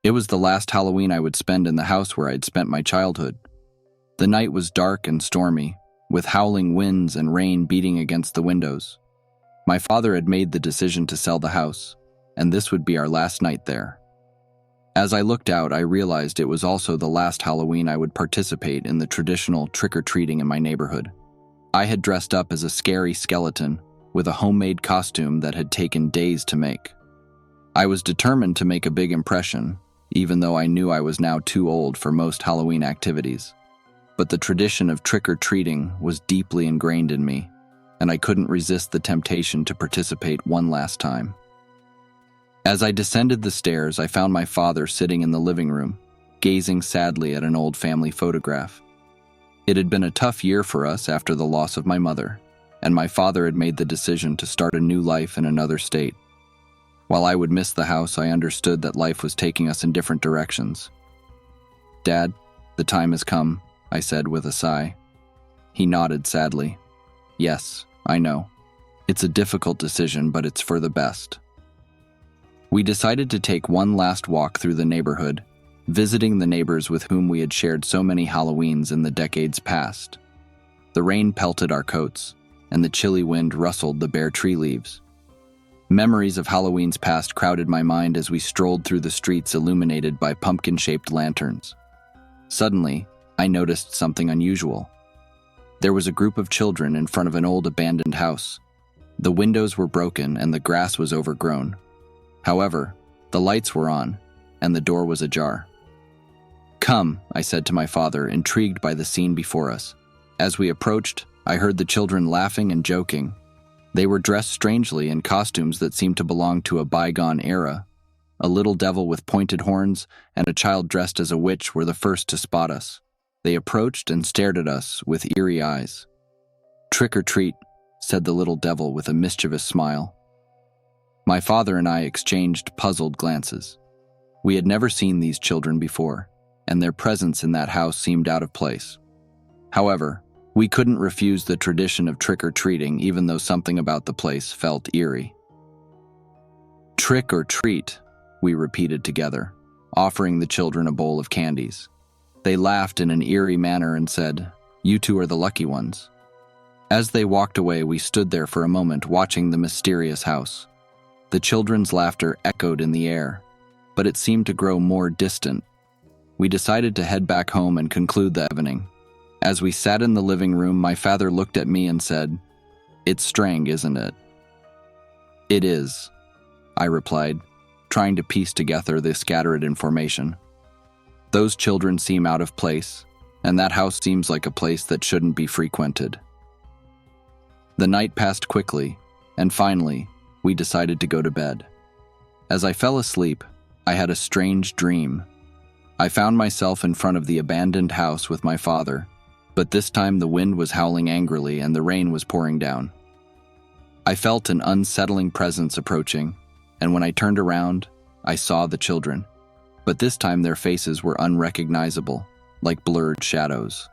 It was the last Halloween I would spend in the house where I'd spent my childhood. The night was dark and stormy, with howling winds and rain beating against the windows. My father had made the decision to sell the house, and this would be our last night there. As I looked out, I realized it was also the last Halloween I would participate in the traditional trick-or-treating in my neighborhood. I had dressed up as a scary skeleton with a homemade costume that had taken days to make. I was determined to make a big impression, even though I knew I was now too old for most Halloween activities. But the tradition of trick-or-treating was deeply ingrained in me, and I couldn't resist the temptation to participate one last time. As I descended the stairs, I found my father sitting in the living room, gazing sadly at an old family photograph. It had been a tough year for us after the loss of my mother, and my father had made the decision to start a new life in another state. While I would miss the house, I understood that life was taking us in different directions. "Dad, the time has come," I said with a sigh. He nodded sadly. "Yes, I know. It's a difficult decision, but it's for the best." We decided to take one last walk through the neighborhood, visiting the neighbors with whom we had shared so many Halloweens in the decades past. The rain pelted our coats, and the chilly wind rustled the bare tree leaves. Memories of Halloween's past crowded my mind as we strolled through the streets illuminated by pumpkin-shaped lanterns. Suddenly, I noticed something unusual. There was a group of children in front of an old abandoned house. The windows were broken and the grass was overgrown. However, the lights were on, and the door was ajar. "Come," I said to my father, intrigued by the scene before us. As we approached, I heard the children laughing and joking. They were dressed strangely in costumes that seemed to belong to a bygone era. A little devil with pointed horns and a child dressed as a witch were the first to spot us. They approached and stared at us with eerie eyes. "Trick or treat," said the little devil with a mischievous smile. My father and I exchanged puzzled glances. We had never seen these children before, and their presence in that house seemed out of place. However, we couldn't refuse the tradition of trick-or-treating, even though something about the place felt eerie. "Trick or treat," we repeated together, offering the children a bowl of candies. They laughed in an eerie manner and said, "You two are the lucky ones." As they walked away, we stood there for a moment watching the mysterious house. The children's laughter echoed in the air, but it seemed to grow more distant. We decided to head back home and conclude the evening. As we sat in the living room, my father looked at me and said, "It's strange, isn't it?" "It is," I replied, trying to piece together the scattered information. "Those children seem out of place, and that house seems like a place that shouldn't be frequented." The night passed quickly, and finally, we decided to go to bed. As I fell asleep, I had a strange dream. I found myself in front of the abandoned house with my father, but this time the wind was howling angrily and the rain was pouring down. I felt an unsettling presence approaching, and when I turned around, I saw the children, but this time their faces were unrecognizable, like blurred shadows.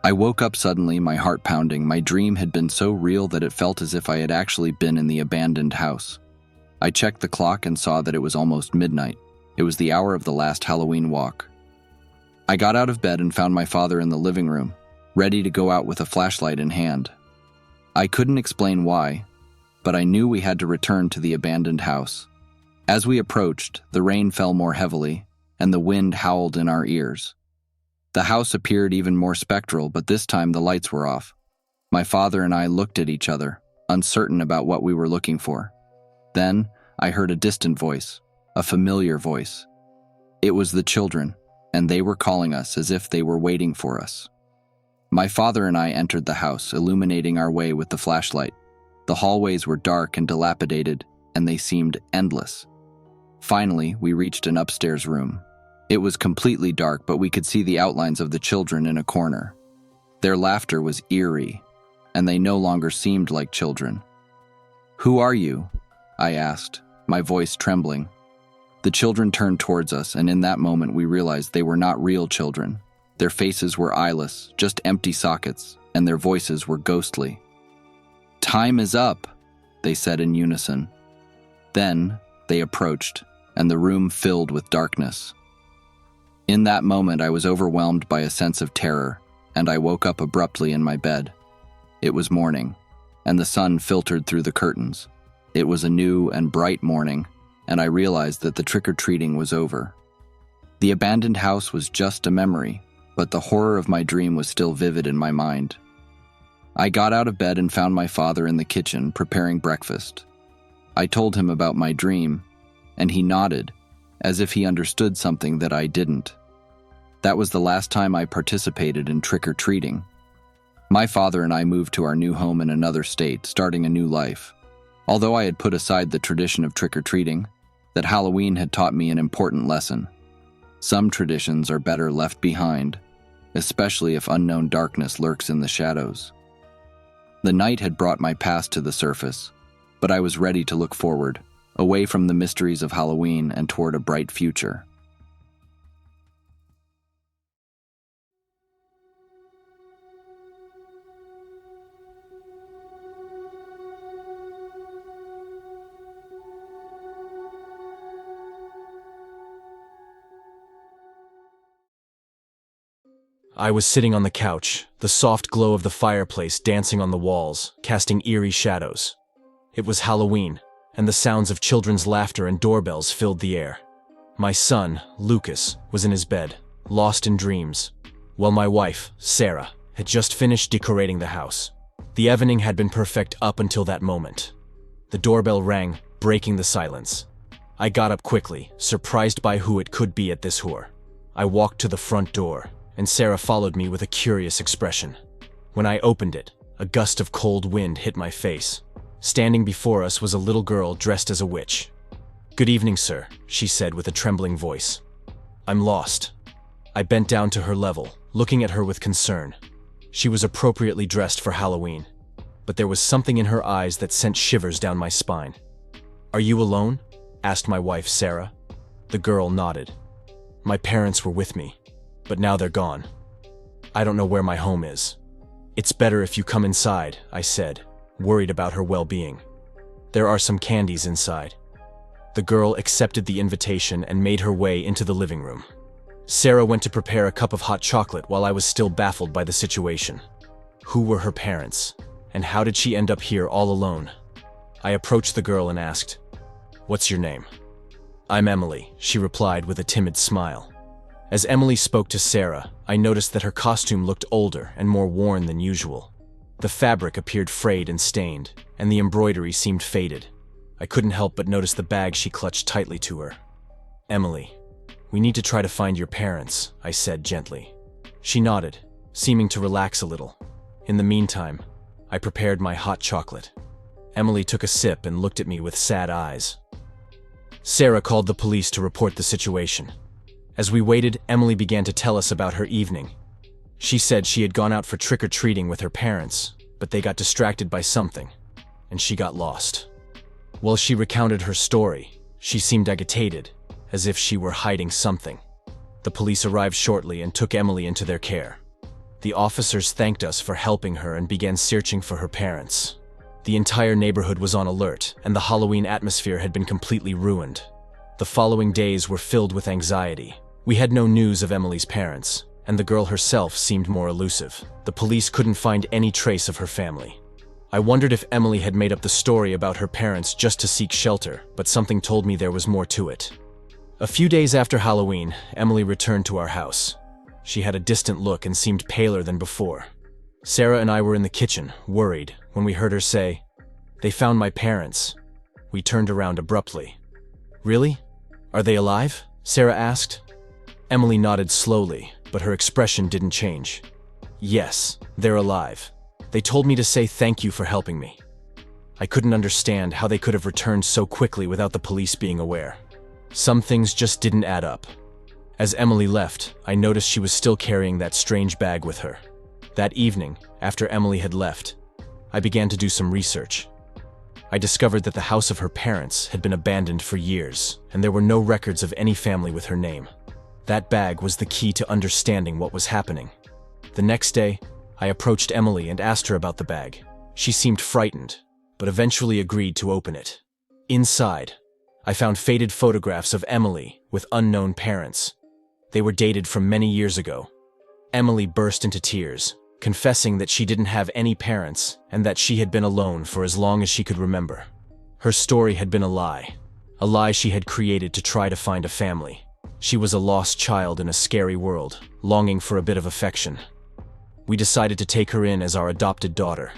I woke up suddenly, my heart pounding. My dream had been so real that it felt as if I had actually been in the abandoned house. I checked the clock and saw that it was almost midnight. It was the hour of the last Halloween walk. I got out of bed and found my father in the living room, ready to go out with a flashlight in hand. I couldn't explain why, but I knew we had to return to the abandoned house. As we approached, the rain fell more heavily, and the wind howled in our ears. The house appeared even more spectral, but this time the lights were off. My father and I looked at each other, uncertain about what we were looking for. Then, I heard a distant voice, a familiar voice. It was the children, and they were calling us as if they were waiting for us. My father and I entered the house, illuminating our way with the flashlight. The hallways were dark and dilapidated, and they seemed endless. Finally, we reached an upstairs room. It was completely dark, but we could see the outlines of the children in a corner. Their laughter was eerie, and they no longer seemed like children. "Who are you?" I asked, my voice trembling. The children turned towards us, and in that moment we realized they were not real children. Their faces were eyeless, just empty sockets, and their voices were ghostly. "Time is up," they said in unison. Then they approached, and the room filled with darkness. In that moment, I was overwhelmed by a sense of terror, and I woke up abruptly in my bed. It was morning, and the sun filtered through the curtains. It was a new and bright morning, and I realized that the trick-or-treating was over. The abandoned house was just a memory, but the horror of my dream was still vivid in my mind. I got out of bed and found my father in the kitchen preparing breakfast. I told him about my dream, and he nodded, as if he understood something that I didn't. That was the last time I participated in trick-or-treating. My father and I moved to our new home in another state, starting a new life. Although I had put aside the tradition of trick-or-treating, that Halloween had taught me an important lesson. Some traditions are better left behind, especially if unknown darkness lurks in the shadows. The night had brought my past to the surface, but I was ready to look forward, away from the mysteries of Halloween and toward a bright future. I was sitting on the couch, the soft glow of the fireplace dancing on the walls, casting eerie shadows. It was Halloween, and the sounds of children's laughter and doorbells filled the air. My son, Lucas, was in his bed, lost in dreams, while my wife, Sarah, had just finished decorating the house. The evening had been perfect up until that moment. The doorbell rang, breaking the silence. I got up quickly, surprised by who it could be at this hour. I walked to the front door, and Sarah followed me with a curious expression. When I opened it, a gust of cold wind hit my face. Standing before us was a little girl dressed as a witch. "Good evening, sir," she said with a trembling voice. "I'm lost." I bent down to her level, looking at her with concern. She was appropriately dressed for Halloween, but there was something in her eyes that sent shivers down my spine. "Are you alone?" asked my wife, Sarah. The girl nodded. "My parents were with me, but now they're gone. I don't know where my home is." "It's better if you come inside," I said, worried about her well-being. "There are some candies inside." The girl accepted the invitation and made her way into the living room. Sarah went to prepare a cup of hot chocolate while I was still baffled by the situation. Who were her parents, and how did she end up here all alone? I approached the girl and asked, "What's your name?" "I'm Emily," she replied with a timid smile. As Emily spoke to Sarah, I noticed that her costume looked older and more worn than usual. The fabric appeared frayed and stained, and the embroidery seemed faded. I couldn't help but notice the bag she clutched tightly to her. "Emily, we need to try to find your parents," I said gently. She nodded, seeming to relax a little. In the meantime, I prepared my hot chocolate. Emily took a sip and looked at me with sad eyes. Sarah called the police to report the situation. As we waited, Emily began to tell us about her evening. She said she had gone out for trick-or-treating with her parents, but they got distracted by something, and she got lost. While she recounted her story, she seemed agitated, as if she were hiding something. The police arrived shortly and took Emily into their care. The officers thanked us for helping her and began searching for her parents. The entire neighborhood was on alert, and the Halloween atmosphere had been completely ruined. The following days were filled with anxiety. We had no news of Emily's parents, and the girl herself seemed more elusive. The police couldn't find any trace of her family. I wondered if Emily had made up the story about her parents just to seek shelter, but something told me there was more to it. A few days after Halloween, Emily returned to our house. She had a distant look and seemed paler than before. Sarah and I were in the kitchen, worried, when we heard her say, "They found my parents." We turned around abruptly. "Really? Are they alive?" Sarah asked. Emily nodded slowly, but her expression didn't change. "Yes, they're alive. They told me to say thank you for helping me." I couldn't understand how they could have returned so quickly without the police being aware. Some things just didn't add up. As Emily left, I noticed she was still carrying that strange bag with her. That evening, after Emily had left, I began to do some research. I discovered that the house of her parents had been abandoned for years, and there were no records of any family with her name. That bag was the key to understanding what was happening. The next day, I approached Emily and asked her about the bag. She seemed frightened, but eventually agreed to open it. Inside, I found faded photographs of Emily with unknown parents. They were dated from many years ago. Emily burst into tears, confessing that she didn't have any parents and that she had been alone for as long as she could remember. Her story had been a lie she had created to try to find a family. She was a lost child in a scary world, longing for a bit of affection. We decided to take her in as our adopted daughter.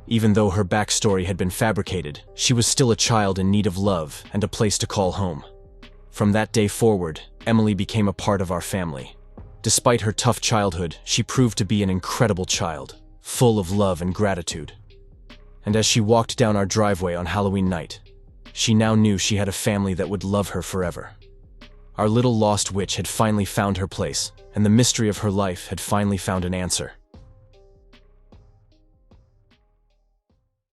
Even though her backstory had been fabricated, she was still a child in need of love and a place to call home. From that day forward, Emily became a part of our family. Despite her tough childhood, she proved to be an incredible child, full of love and gratitude. And as she walked down our driveway on Halloween night, she now knew she had a family that would love her forever. Our little lost witch had finally found her place, and the mystery of her life had finally found an answer.